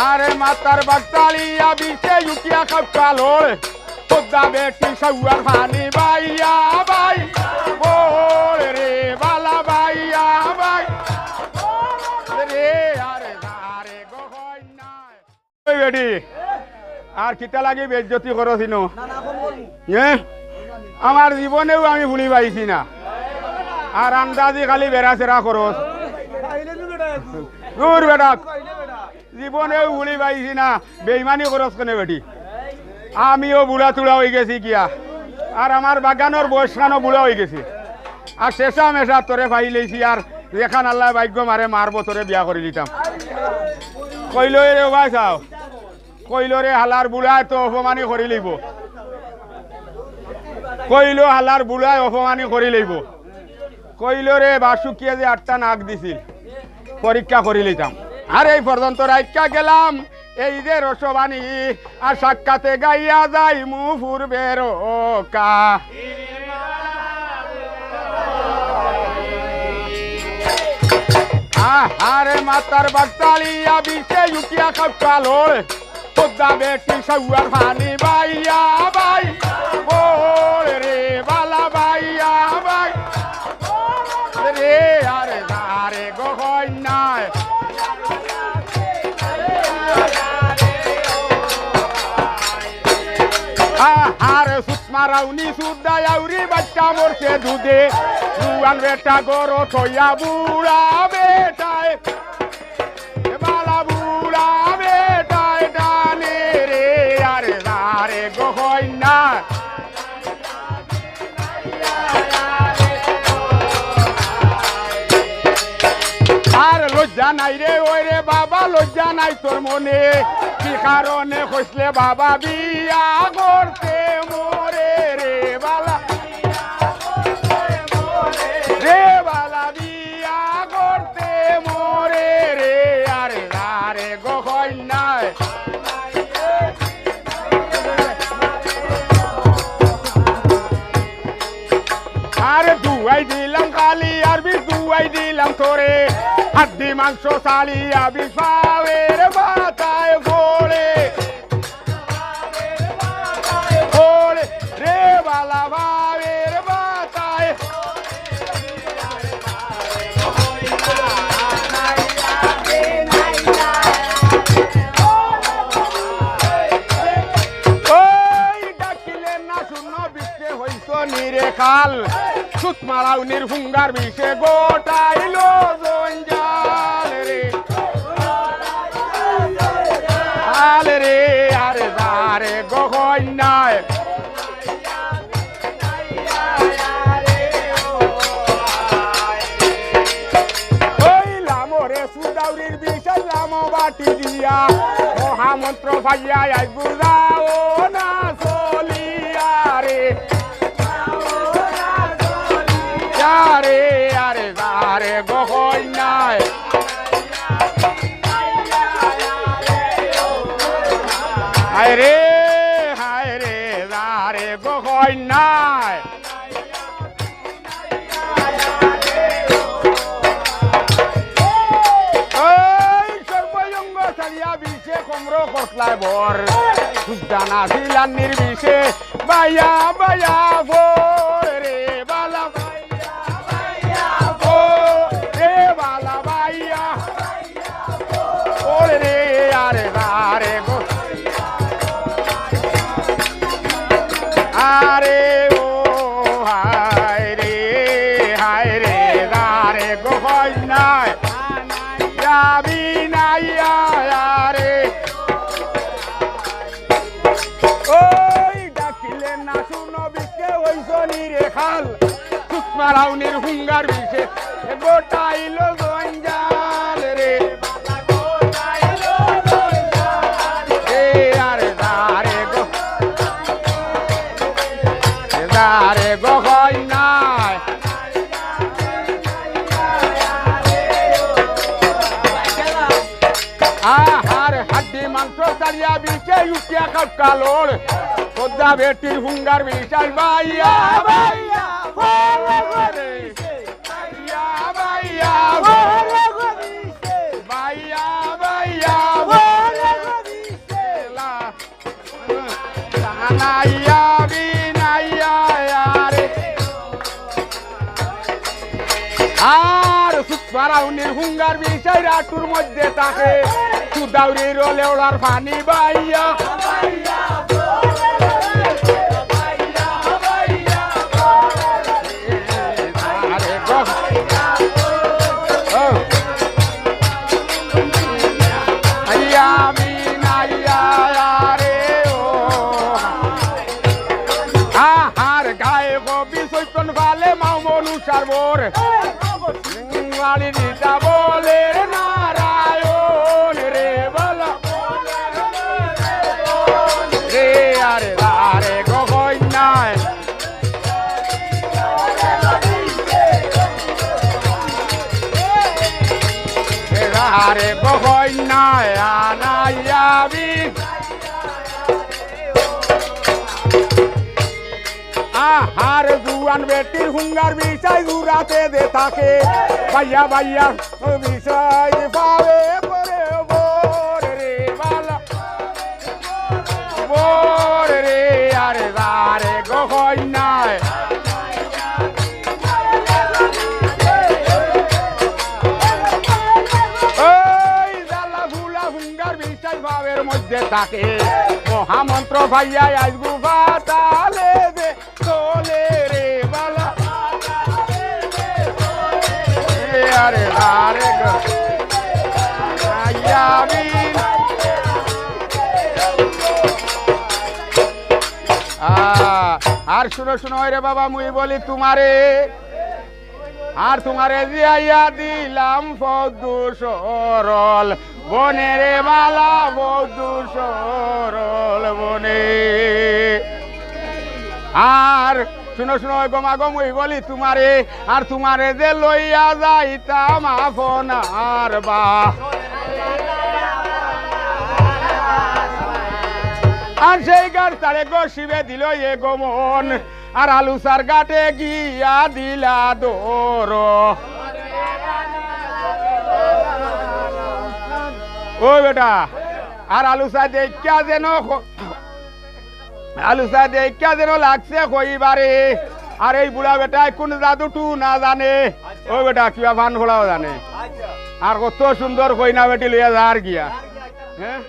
আরে মাতার বাগতালিয়া বিছে উঠিয়া কাল খোদা বেটি সৌয়ার পানি বাইয়া বাই ওরে রে বালা বাইয়া বাই রে আরে আরে গো হয় না ওই বেটি আর কিতা লাগি বেজ্জতি করছিন আমার জীবনেও আমি ভুলি পাইছি না আর আন্দাজি খালি বেড়া চেরা খরচ দূর বেটা জীবনেও ভুলি পাইছি না বেইমানি খরচ কেনে বেটি আমিও বুড়া তুড়া হয়ে গেছি গিয়া আর আমার বাগানোর বয়সখানো বুড়া হয়ে গেছে আর শেষা মেশা তোরে পাই লইছি আর যেখান আল্লাহ ভাগ্য মারে মারবো তোরে বিয়া করে দিতাম কইলই রে ভাই চাও কইলরে হালার বুড়ায় তো অপমানি করে লইব কইল হালার বুড়ায় অপমানি করে লইব কইলরে বাসুকিয়ে যে 8টা নাক দিছিল পরীক্ষা করে লইতাম আর এই পর্যন্ত রাইকা গেলাম এই যে রসবাণী আর সাক্ষাতে গাইয়া যাই মু পূর্বের কা আরে মাতার বাগতালিয়া বিছে উঠিয়া কাল খোদা বেটি সৌয়ার পানি বাইয়া বাই ওরে রে বালা বাইয়া বাই রে আরে আরে গো হয় নাই আরে সুতমা রাউনি সুদাই আউরি বাচ্চা মরছে দুধে জুয়ান বেটা গরো থইয়া বুড়া বেটায় বালা বুড়া বেটায় ডানে রে আরে আরে গো হয় না আর লজ্জা নাই রে ওই রে বাবা লজ্জা নাই তোর মনে কি কারণে কইসলে বাবা বিয়া করতে মোরে রে বালা রে বালা বিয়া করতে মোরে রে আরে আরে গো হয় নাই আরে দুয়াই দিলাম কালি আর বি দুয়াই দিলাম তোরে হাড্ডি মাংস চালিয়া বিফাওয়ের বাতায় গোলে গোলে রে বালা ভাবের বাতায় ওই ডাকিলে না শূন্য বিশ্বে হইছ নিরে কাল সুত মারাউনির হুঙ্গার বিষে গোটাইলো জঞ্জাল রে আলে রে আরে আরে গো হয় নাই ওই লামরে সুদাউরির বিষে লাম বাটি দিয়া মহামন্ত্র ভাইয়া আই বুড়াও না চলিয়া রে আরে আরে আরে গো হয় নাই হায় রে আরে গো হয় নাই ওই সর্বঙ্গ চালিয়া বিষে কমর কসলায় বর জানা ছিলাম নির্বিষে বাইয়া বাইয়া ভোর রে বালা রে আরে আরে গো আরে ও হায় রে আরে গো হয় নাই যাবি নাই আরে ওই ডাকিলে না শুনো বিকে ওই শনি রে খাল সুতমারাউনির হুঙ্গার বিষে গোটাইলো গঞ্জাল রে আরে গো হয় নাই আহার হাড্ডি মাংস চালিয়া বিছে উঠিয়া কাল খোদা বেটির হুঙ্গার বিশাল বাইয়া বাইয়া বাইয়া বাইয়া বাইয়া বাইয়া বারাউনির হুঙ্গার বিষয় রাটুর মধ্যে থাকে সুদাউরির লেওড়ার পানি বাইয়া বলে নারায়ণ রে বলা রে আরে আরে গগন্যায় আরে গগন্যায় আনাইয়াবি আহার জুয়ান বেটির হুঙ্গার বিষয় ঘুরাতে দে থাকে ভাইয়া ভাইয়া বিষয় পাবে করে বোর রে বালা বোর রে আরে আরে গহন্যায় ওই জালা ভুলা হুঙ্গার বিষয় ভাবের মধ্যে থাকে মহামন্ত্র ভাইয়া আজ গুফা তালে দে তোলে রে বালা আরে আরে আয়াবিন আর শুনো শুনো রে বাবা মুই বলি তোমারে আর তোমারে জিয়াইয়া দিলাম বধু সরল বনে রে বালা বধু সরল বনে আর শুনো শুনো গমা গমুই বলি তোমারে আর তোমারে যে লইয়া যাইতাম আপনার বা আর সেই গাছ তারে গো শিবে দিল এ গমন আর আলুসার গাটে গিয়া দিলা দোর ও বেটা আর আলুসা দেখা যেন আলুসা দেখা যেন লাগছে কইবারে আর এই বুড়া বেটায় কোন জাদুটু না জানে ও বেটা কিবা ভান ফোড়াও জানে আর কত সুন্দর কইনা বেটি লইয়া যার গিয়া হ্যাঁ